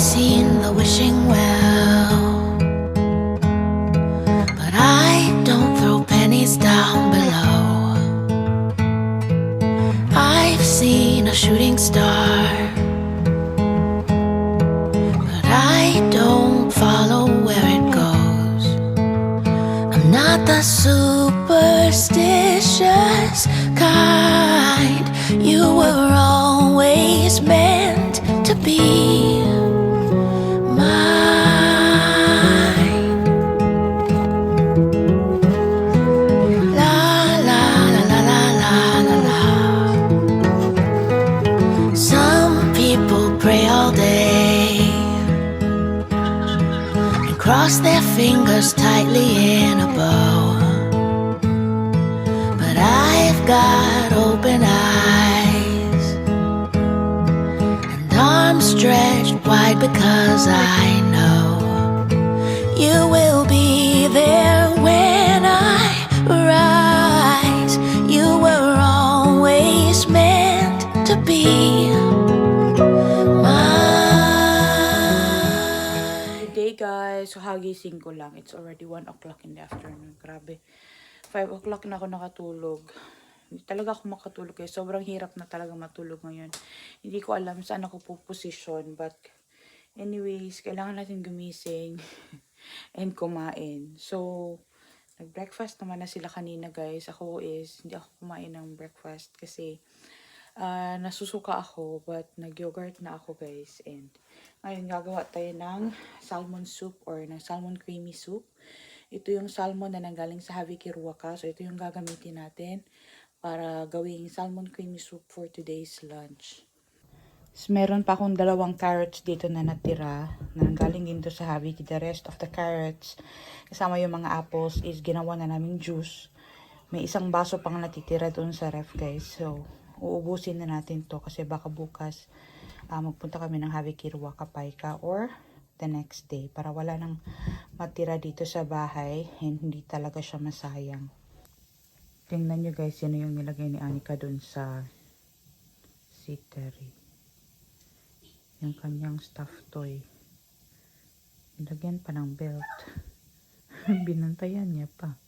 seen the wishing well, but I don't throw pennies down below. I've seen a shooting star, but I don't follow where it goes. I'm not the superstitious kind. You were always meant to be mine. La la la la la la la la. Some people pray all day and cross their fingers tightly in a bow, but I've got open eyes and arms stretched wide because I know you will be there when I rise. You were always meant to be mine. Good day guys, so hagising ko lang. It's already 1 o'clock in the afternoon. Grabe. 5 o'clock na ako nakatulog. Hindi talaga ako makatulog eh. Sobrang hirap na talaga matulog ngayon. Hindi ko alam saan ako puposisyon. But anyways, kailangan natin gumising and kumain. So, nag-breakfast naman na sila kanina guys. Ako hindi ako kumain ng breakfast kasi nasusuka ako. But nag-yogurt na ako guys. And ngayon gagawa tayo ng salmon soup or ng salmon creamy soup. Ito yung salmon na nanggaling sa Hawi Kiruaka. So, ito yung gagamitin natin para gawing salmon creamy soup for today's lunch. So, meron pa akong 2 carrots dito na natira na nanggaling din to sa Hawi. The rest of the carrots, kasama yung mga apples, is ginawa na naming juice. May 1 baso pang natitira doon sa ref guys. So, uubusin na natin to kasi baka bukas magpunta kami ng Hawi Kiruaka Paika or the next day para wala nang matira dito sa bahay and hindi talaga siya masayang. Tingnan nyo guys, yun yung nilagay ni Anika dun sa sittery. Yung kanyang stuffed toy. Nilagyan pa ng belt. Binantayan niya pa.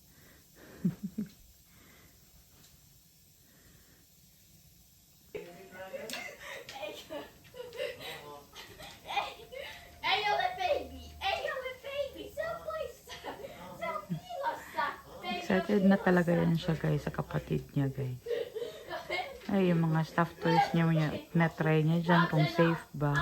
Excited na talaga yan siya guys sa kapatid niya guys. Ay, yung mga stuffed toys niya, na-try niya dyan kung safe ba.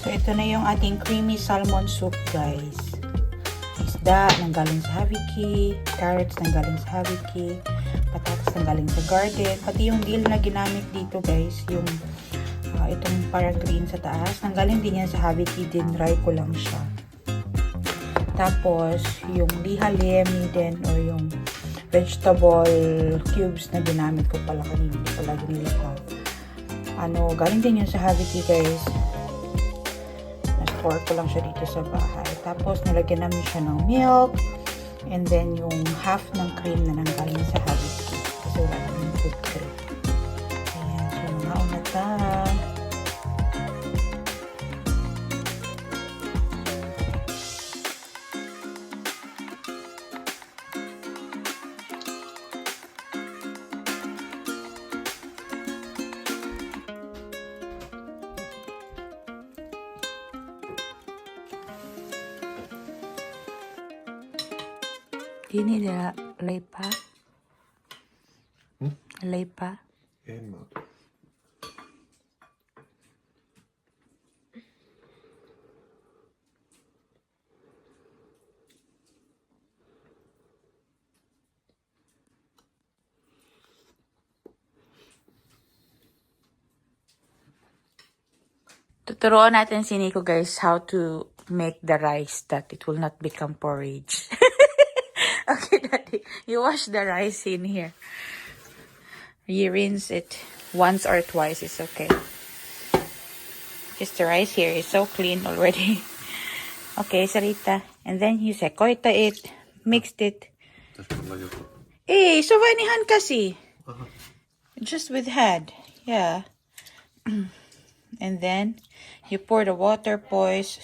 So, ito na yung ating creamy salmon soup, guys. Isda, nanggaling sa Haviki. Carrots, nanggaling sa Haviki. Patatas, nanggaling sa garden. Pati yung dill na ginamit dito, guys. Yung itong para green sa taas. Nanggaling din yan sa Haviki. Dinry ko lang siya. Tapos, yung liha-lemi din or yung vegetable cubes na ginamit ko pala kanina. Hindi pala giniliha. Galing din yun sa Haviki, guys. store ko lang siya dito sa bahay. Tapos, nilagyan namin siya ng milk. And then, yung half ng cream na nanggaling sa Habit Cake. Kasi wala namin food cream. Ayan. So, mga unata. Do you need a leipa? A leipa? En mä ota. Tuturuan natin si Nico guys how to make the rice that it will not become porridge. Okay, Daddy. You wash the rice in here. You rinse it once or twice. It's okay. Because the rice here is so clean already. Okay, Sarita. And then you sekoita it. Mixed it. Tässä mulla joku. Eh, so vanihan kasi. Just with hand. Yeah. And then you pour the water, boys.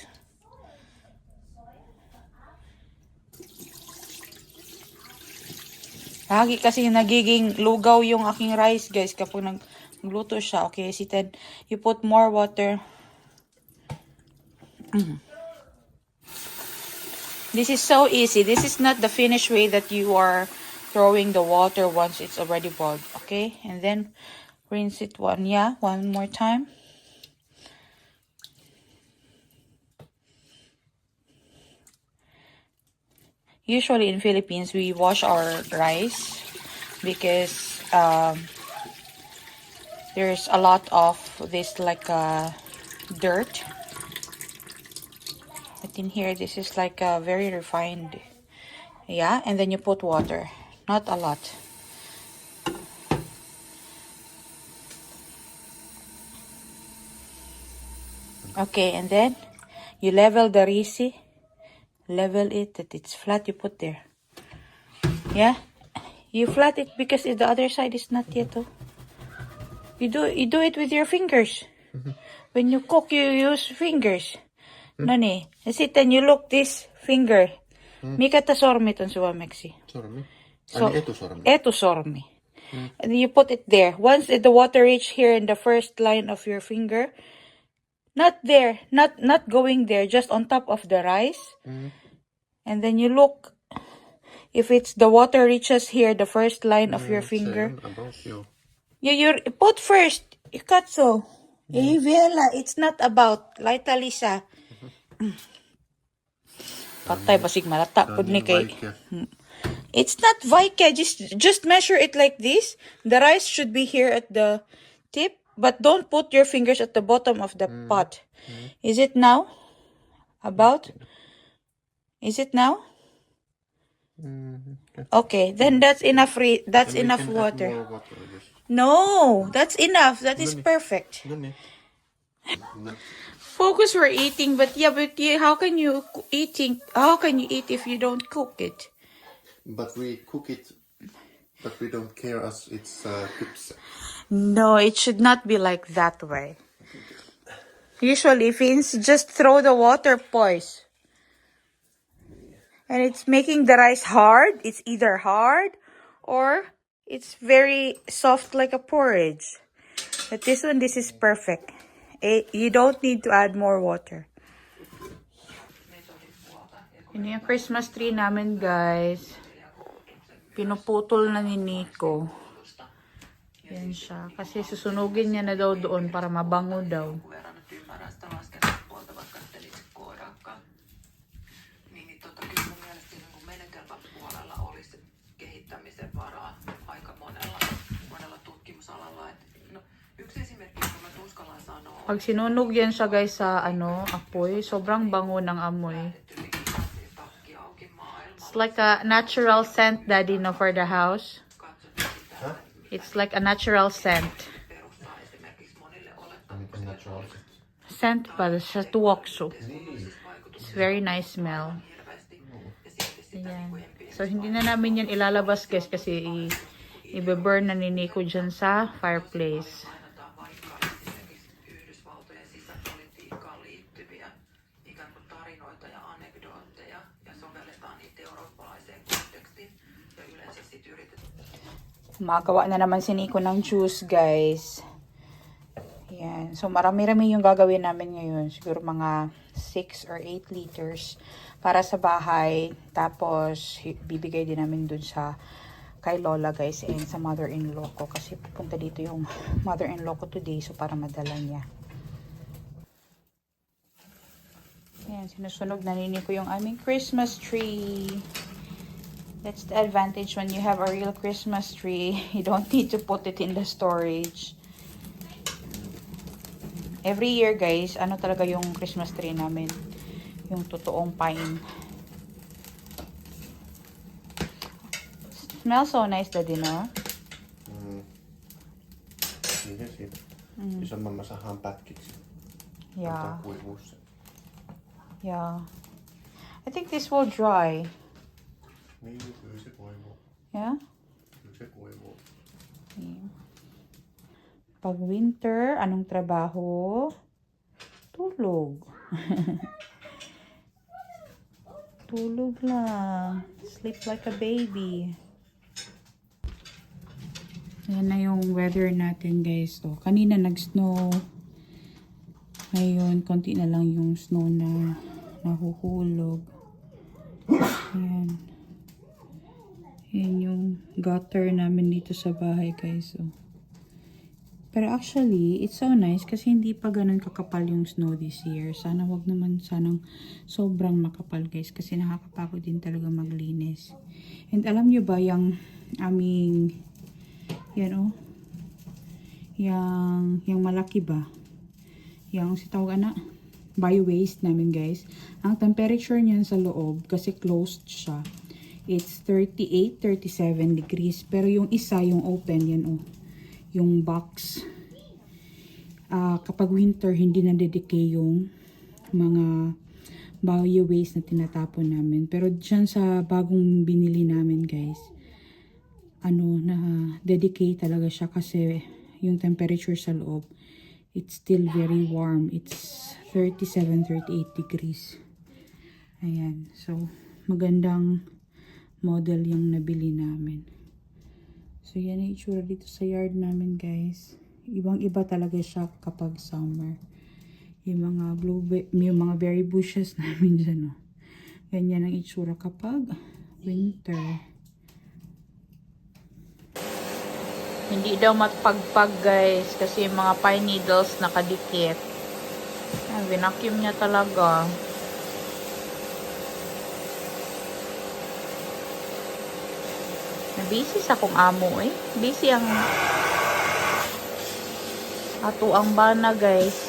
Lagi kasi nagiging lugaw yung aking rice, guys, kapag nagluto siya. Okay, so then you put more water. This is so easy. This is not the finished way that you are throwing the water once it's already boiled. Okay, and then rinse it one more time. Usually in Philippines, we wash our rice because there's a lot of this like dirt. But in here, this is like very refined. Yeah, and then you put water. Not a lot. Okay, and then you level the risi. Level it that it's flat, you put there. Yeah, you flat it because the other side is not yet. Oh, you do it with your fingers. When you cook, you use fingers. Nani, sit and you look this finger. Mikä tää sormi on suomeksi? Sormi. So, Etusormi. Etusormi. And you put it there. Once the water reach here in the first line of your finger, not there, not going there, just on top of the rice. And then you look if it's the water reaches here, the first line of your finger. You put first. Ikatso. Vela, it's not about. Laita Lisa. Patay basig malata pud ni kay. It's not vaike. Just measure it like this. The rice should be here at the tip. But don't put your fingers at the bottom of the pot. Is it now? About? Is it now? Okay, then that's enough. That's enough water. No, that's enough. That is perfect. Focus for eating, but yeah, but how can you eat if you don't cook it? But we cook it, but we don't care as it's cooks. No, it should not be like that way. Usually, Finns just throw the water, boys. And it's making the rice hard. It's either hard or it's very soft like a porridge. But this is perfect. You don't need to add more water. Ini yung Christmas tree namin, guys. Pinuputol na ni Nico. Yan siya. Kasi susunugin niya na daw doon para mabango daw. Pag sinunog yan siya guys sa apoy, sobrang bango ng amoy. It's like a natural scent, Daddy, no, for the house. It's like a natural scent. scent pala sa tuwakso. It's very nice smell. Ayan. So, hindi na namin yan ilalabas guys kasi i-burn na ni Nico dyan sa fireplace. Magawa na naman si Nico ng juice guys. Ayan. So, marami-rami yung gagawin namin ngayon. Siguro mga 6 or 8 liters para sa bahay. Tapos, bibigay din namin dun sa kay Lola guys and sa mother-in-law ko. Kasi pupunta dito yung mother-in-law ko today. So, para madala niya. Ayan. Sinusunog na nini ko yung aming Christmas tree. That's the advantage when you have a real Christmas tree. You don't need to put it in the storage. Every year guys, ano talaga yung Christmas tree namin? Yung totoong pine. Smells so nice, Daddy, no? Isso on mammassahan pätkiksi. Yeah. Kuivuus. Yeah. I think this will dry. Niin, kyllä se kuivuu. Yeah? Kyllä se kuivuu. Yeah. Pag winter, anong trabaho? Tulog. Tulog lang. Sleep like a baby. Ayan na yung weather natin guys. So, kanina nag-snow. Ngayon, konti na lang yung snow na nahuhulog. Ayan. Ayan yung gutter namin dito sa bahay guys. So, pero actually, it's so nice kasi hindi pa ganun kakapal yung snow this year. Sana wag naman sanang sobrang makapal guys kasi nakakapagod din talaga maglinis. And alam nyo ba yung aming, yan oh, yung malaki ba? Yung si tawag na, bio waste namin guys. Ang temperature niyan sa loob kasi closed siya. It's 38, 37 degrees. Pero yung isa, yung open, yan oh. Yung box, kapag winter, hindi na dedicate yung mga bio waste na tinatapon namin. Pero dyan sa bagong binili namin guys, ano, na dedicate talaga siya kasi yung temperature sa loob, it's still very warm. It's 37, 38 degrees. Ayan. So, magandang model yung nabili namin. So, yan ang itsura dito sa yard namin, guys. Ibang-iba talaga siya kapag summer. Yung mga berry bushes namin dyan, oh. Ganyan ang itsura kapag winter. Hindi daw matpagpag, guys, kasi yung mga pine needles nakadikit. Vinacuum niya talaga. Busy sa akong amo eh. Busy ang ato ang bana guys.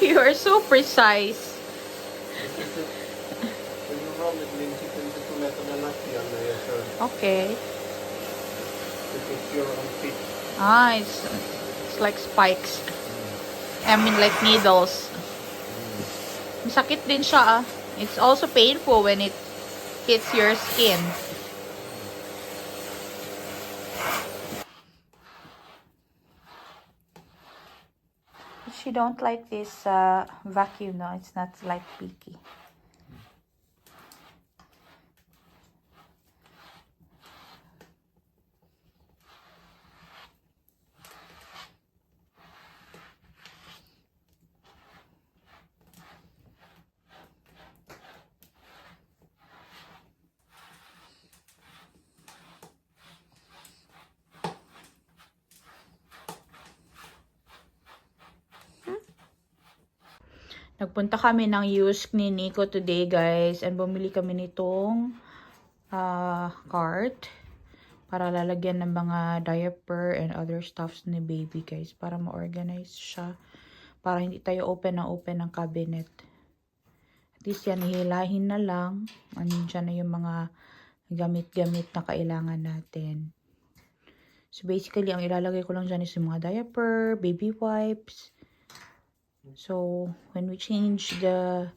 You are so precise. Okay. Ah, it's like spikes. I mean like needles. Masakit din siya ah. It's also painful when it hits your skin. She don't like this vacuum, no. It's not like picky. Nagpunta kami ng Yusk ni Nico today, guys. And bumili kami nitong cart para lalagyan ng mga diaper and other stuffs ni baby, guys. Para ma-organize siya. Para hindi tayo open ng cabinet. This yan, hihilahin na lang. Andiyan na yung mga gamit-gamit na kailangan natin. So, basically, ang ilalagay ko lang dyan is yung mga diaper, baby wipes. So, when we change the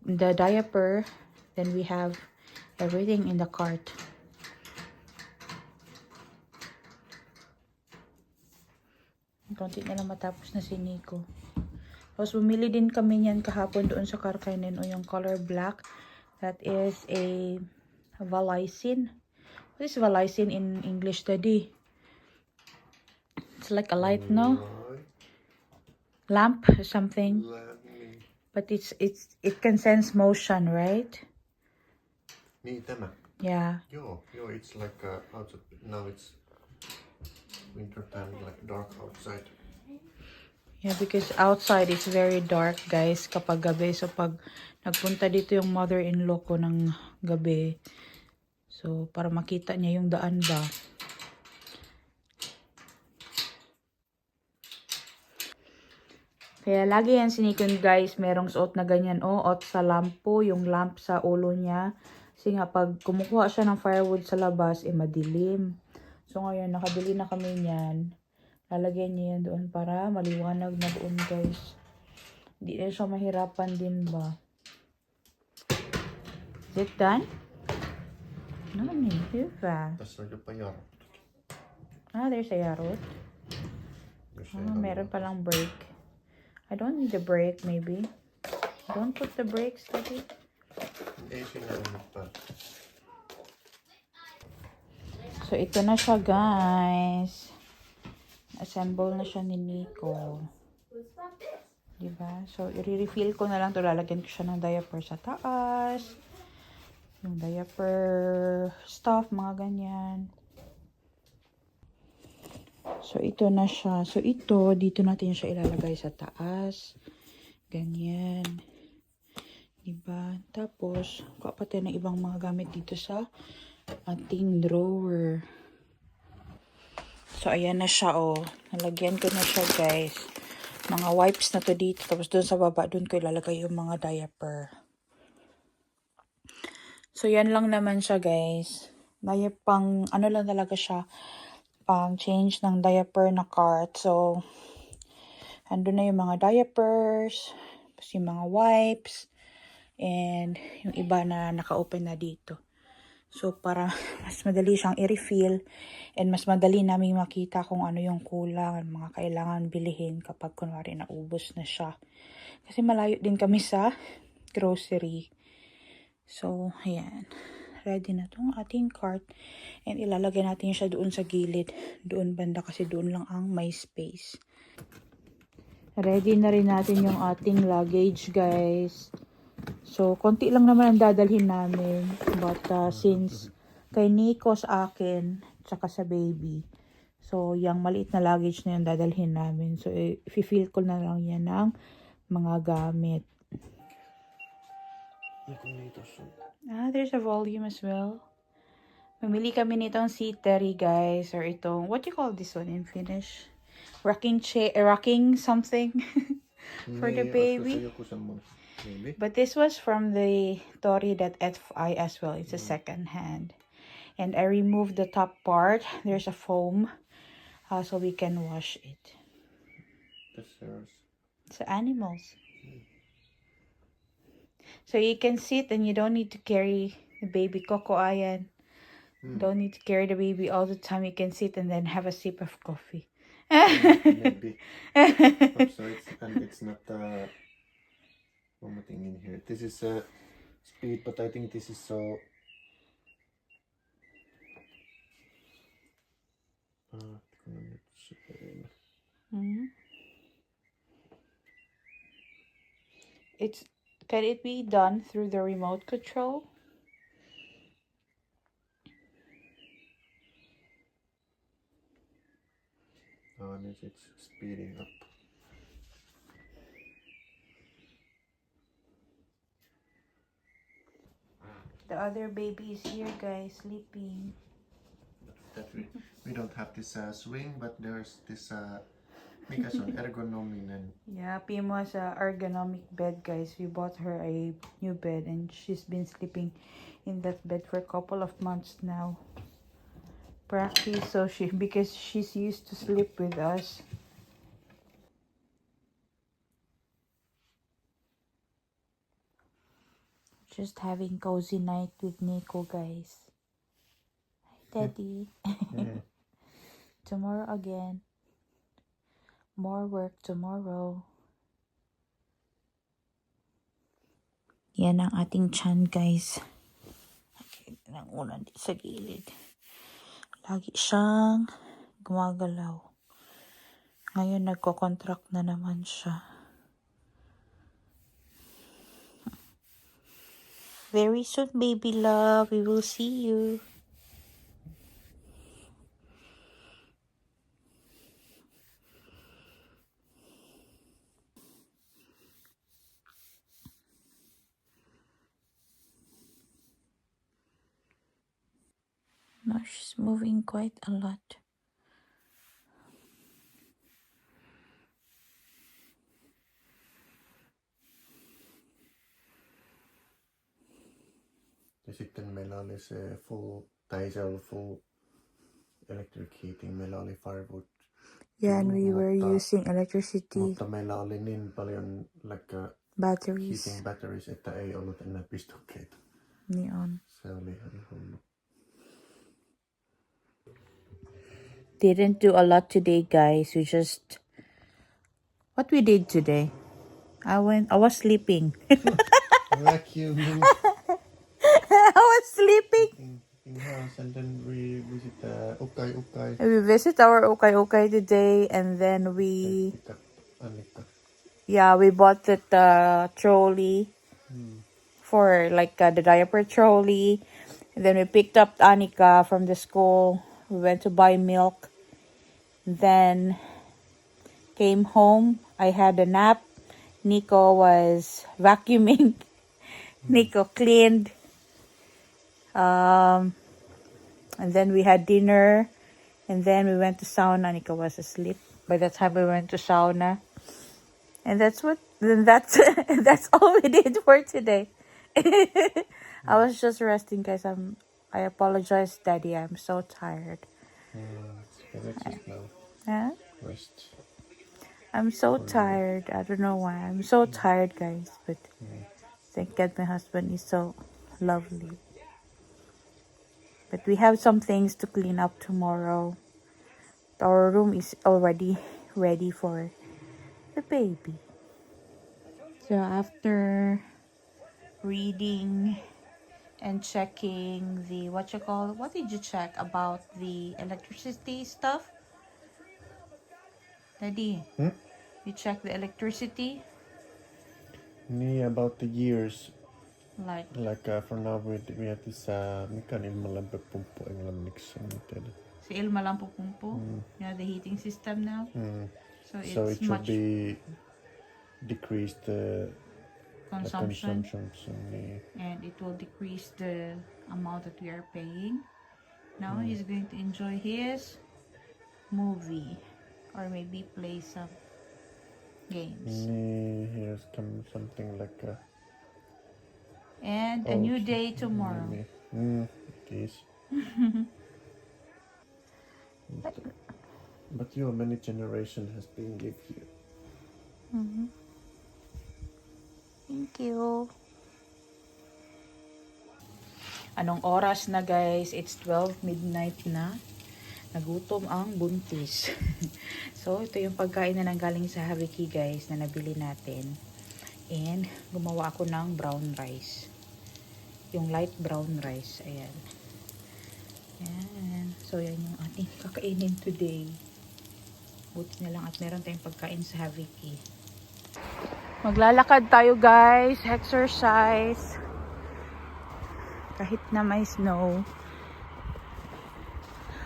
diaper, then we have everything in the cart. Konti na lang matapos na si Nico. Tapos, bumili din kami niyan kahapon doon sa Karkainen o yung color black. That is a Valicin. What is Valicin in English, Daddy? It's like a light, no? Lamp or something. But it can sense motion, right? Niin tämä. Yeah. Joo, it's like outside. Now it's winter time, like dark outside. Yeah, because outside is very dark, guys, kapag gabi. So, pag nagpunta dito yung mother-in-law ko ng gabi, so, para makita niya yung daan ba. Kaya lagi yan sinikon, guys, merong suot na ganyan, at sa lampo, yung lamp sa ulo niya. Kasi nga, pag kumukuha siya ng firewood sa labas, madilim. So, ngayon, nakabili na kami niyan. Lalagyan niya yan doon para maliwanag na doon, guys. Hindi na siya mahirapan din ba. Is it done? No, diba? Tässä on jopa jarrut. There's a yarot. Meron palang brake. I don't need the brake, maybe. Don't put the brakes, Daddy. Ei siinä ole mitään. So, ito na siya, guys. Assemble na siya ni Nico. Diba? So, i-refill ko na lang to. Lalagyan ko siya ng diaper sa taas. Yung diaper stuff, mga ganyan. So, ito na siya. So, ito, dito natin siya ilalagay sa taas. Ganyan. Diba? Tapos, kuha pa tayo ng ibang mga gamit dito sa ating drawer. So, ayan na siya, Nalagyan ko na siya, guys. Mga wipes na to dito. Tapos, doon sa baba, doon ko ilalagay yung mga diaper. So, yan lang naman siya, guys. Pang, ano lang talaga siya, pang change ng diaper na cart. So, andun na yung mga diapers, tapos yung mga wipes, and yung iba na naka-open na dito. So, para mas madali siyang i-refill and mas madali namin makita kung ano yung kulang, mga kailangan bilihin kapag kunwari naubos na siya. Kasi malayo din kami sa grocery. So, ayan. Ready na tong ating cart. And ilalagay natin siya doon sa gilid. Doon banda kasi doon lang ang may space. Ready na rin natin yung ating luggage, guys. So, konti lang naman ang dadalhin namin. But since kay Nico sa akin, tsaka sa baby. So, yung maliit na luggage na yung dadalhin namin. So, i-fill ko na lang yan ng mga gamit. There's a volume as well. Mamili kami nitong seatery, guys. Or itong, what do you call this one in Finnish? Rocking chair, rocking something for the baby. But this was from the Tori.fi as well. It's a second hand. And I removed the top part. There's a foam. So we can wash it. It's animals. So you can sit and you don't need to carry the baby. Coco Ayan. Don't need to carry the baby all the time. You can sit and then have a sip of coffee. Maybe. Also, it's not one more thing in here. This is a speed, but I think this is so. Can it be done through the remote control? And it's speeding up. The other baby is here, guys, sleeping. That we don't have this swing, but there's this Mikä se on ergonominen? Yeah, Pimo has a ergonomic bed, guys. We bought her a new bed and she's been sleeping in that bed for a couple of months now. Practice, so because she's used to sleep with us. Just having cozy night with Nico, guys. Hi, Daddy. Tomorrow again. More work tomorrow. Yan ang ating chan, guys. Okay, nang una sa gilid. Lagi siyang gumagalaw. Ngayon nagko-contract na naman siya. Very soon, baby love. We will see you. Now she's moving quite a lot. Ja sitten meillä oli se full, tai ei se ollut full electric heating, meillä oli firewood. Yeah, and we were Mutta- using electricity Mutta meillä oli niin paljon batteries. heating batteries, että ei ollut enää pistokkeita. Niin on. Se oli ihan hullu. Didn't do a lot today, guys. We just... What we did today? I was sleeping. Vacuuming I was sleeping. in house and then we visit Ukai. We visit our okay today, and then we... Annikka. Yeah, we bought that trolley for like the diaper trolley. And then we picked up Annika from the school. We went to buy milk. Then came home. I had a nap. Nico was vacuuming. Nico cleaned. And then we had dinner. And then we went to sauna. Nico was asleep by the time we went to sauna. And that's all we did for today. I was just resting, guys. I apologize, Daddy. I'm so tired. Let's just now Huh? rest. I'm so tired. I don't know why. I'm so tired, guys. But thank God my husband is so lovely. But we have some things to clean up tomorrow. Our room is already ready for the baby. So after reading and checking the what did you check about the electricity stuff? Daddy, you check the electricity? Niin, about the years. Like, For now we have this, mikä on ilmanlämpöpumppu englanniksi? En tiedä. si Ilma Lampu. Yeah, the heating system now. So it's So it should much be decrease the consumption. So, niin. And it will decrease the amount that we are paying. Now he's going to enjoy his movie or maybe play some games. Niin, here's something like a... And a new day tomorrow. It is. But your many generation has been lived here. Thank you. Anong oras na, guys? It's 12 midnight na. Nagutom ang buntis. So, ito yung pagkain na nanggaling sa Haviki, guys, na nabili natin. And, gumawa ako ng brown rice. Yung light brown rice. Ayan. Ayan. So, yan yung ating kakainin today. Buti na lang at meron tayong pagkain sa Haviki. Maglalakad tayo, guys. Exercise. Kahit na may snow.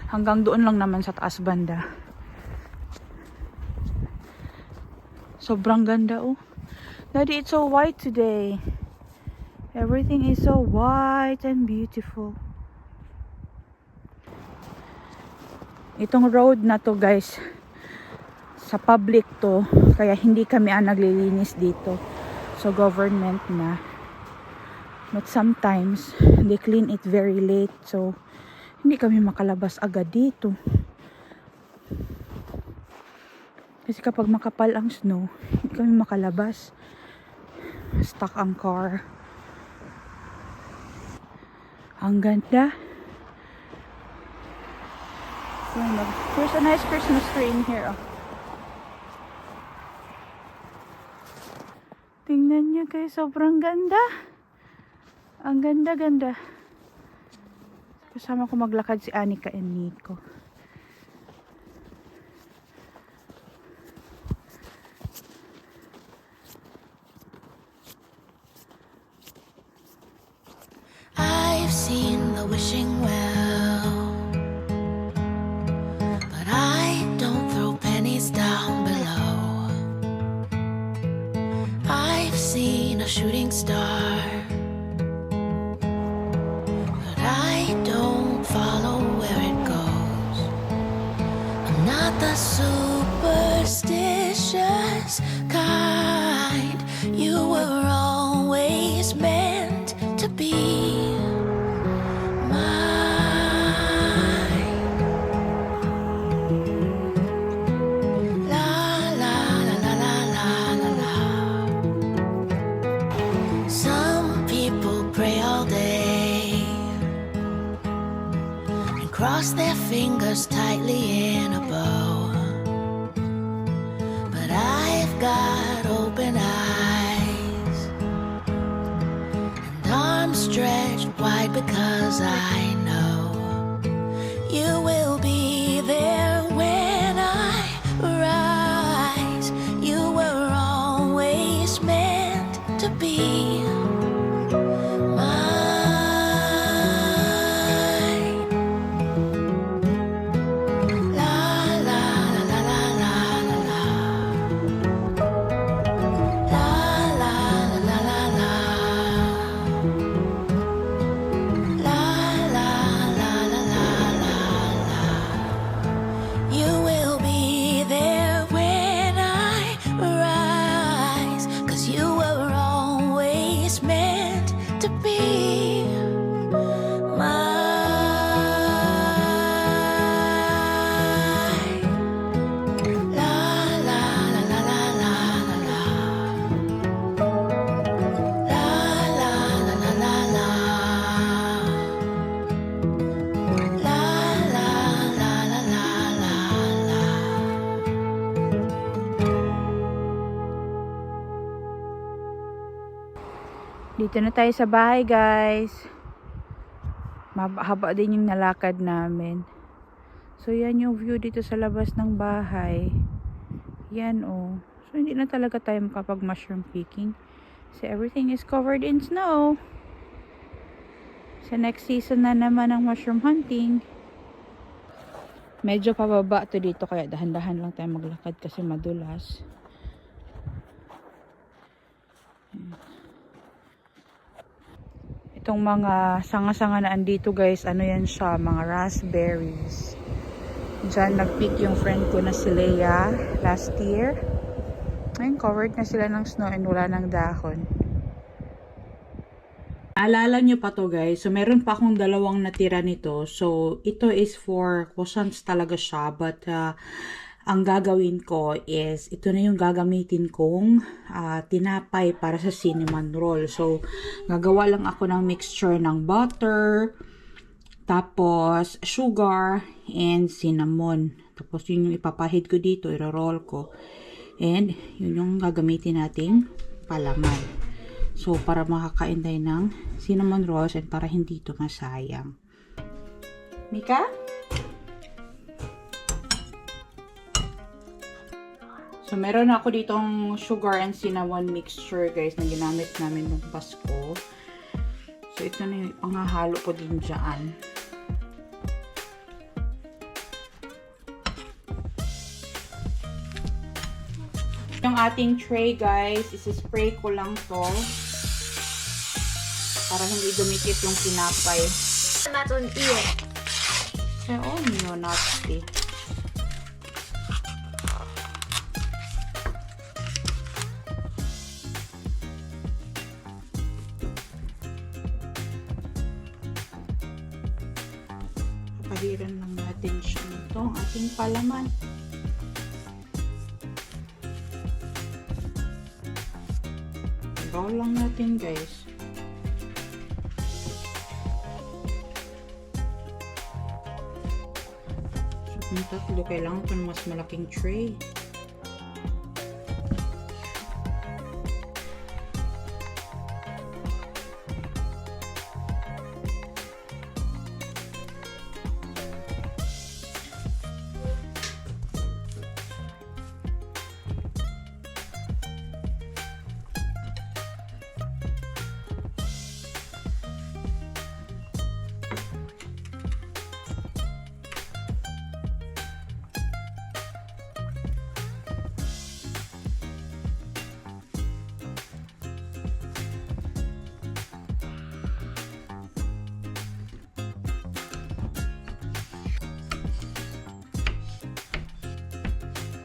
Hanggang doon lang naman sa taas banda. Sobrang ganda, oh. Daddy, it's so white today. Everything is so white and beautiful. Itong road na to, guys, sa public to, kaya hindi kami ang naglilinis dito. So government na. But sometimes they clean it very late, so hindi kami makalabas agad dito. Kasi kapag makapal ang snow, hindi kami makalabas. Stuck ang car. Ang ganda. There's a nice Christmas tree in here. Oh. Tingnan nyo guys, sobrang ganda. Ang ganda-ganda. Kasama ko maglakad si Anika and Nico. I've seen the wishing well, but I don't throw pennies down below. I've seen a shooting star, but I don't follow where it goes. I'm not the superstitious kind. You were always meant to be cross their fingers tightly in a bow, but I've got open eyes and arms stretched wide because I know you will be there when I rise. You were always meant to be Dito na tayo sa bahay, guys. Mahaba din yung nalakad namin. So, yan yung view dito sa labas ng bahay. Yan, oh. So, hindi na talaga tayo makapag mushroom picking. So, everything is covered in snow. Sa next season na naman ng mushroom hunting. Medyo pababa to dito, kaya dahan-dahan lang tayo maglakad kasi madulas. Itong mga sanga-sanga na andito, guys, ano yan siya, mga raspberries. Diyan nag-pick yung friend ko na si Leia last year. Ngayon covered na sila ng snow and wala ng dahon. Alala nyo pa to, guys, so meron pa akong dalawang natira nito. So ito is for croissants talaga siya, but ang gagawin ko is, ito na yung gagamitin kong tinapay para sa cinnamon roll. So, gagawa lang ako ng mixture ng butter, tapos sugar, and cinnamon. Tapos, yun yung ipapahid ko dito, iro-roll ko. And, yun yung gagamitin nating palaman. So, para makakain tayo ng cinnamon rolls and para hindi ito masayang. Mika? So, meron ako ditong sugar and cinnamon mixture, guys, na ginamit namin nung Pasko. So, ito na yung panghahalo ko din dyan. Yung ating tray, guys, isi-spray ko lang to para hindi dumikit yung tinapay. That's on ear. Oh, no, nasty. pahiran lang natin siya nito ang ating palaman. Bawl lang natin guys. So kung tatlo, kailangan ko ng mas malaking tray.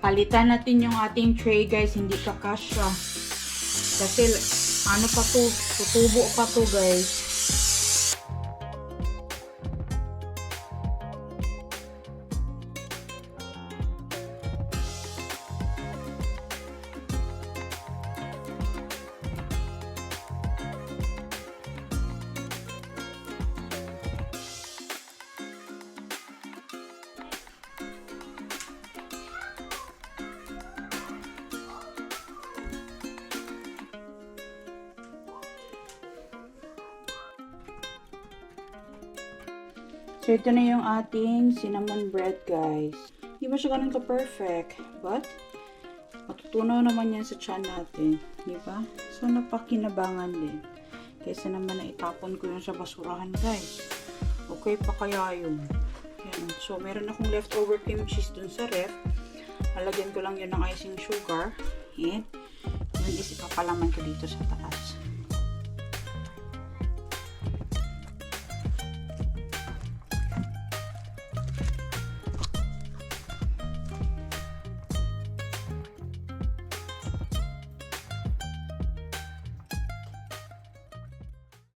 Palitan natin yung ating tray guys, hindi kakasya. Kasi ano pa to, tutubo pa to guys. So, ito na yung ating cinnamon bread, guys. Hindi ba siya ganun ka-perfect? But, matutunaw naman yan sa tiyan natin. Di ba? So, napakinabangan din. Kaysa naman na itapon ko yun sa basurahan, guys. Okay pa kaya yun? Yan. So, meron akong leftover cream cheese dun sa ref. Halagyan ko lang yun ng icing sugar. And, yun is ipapalaman ko dito sa taas.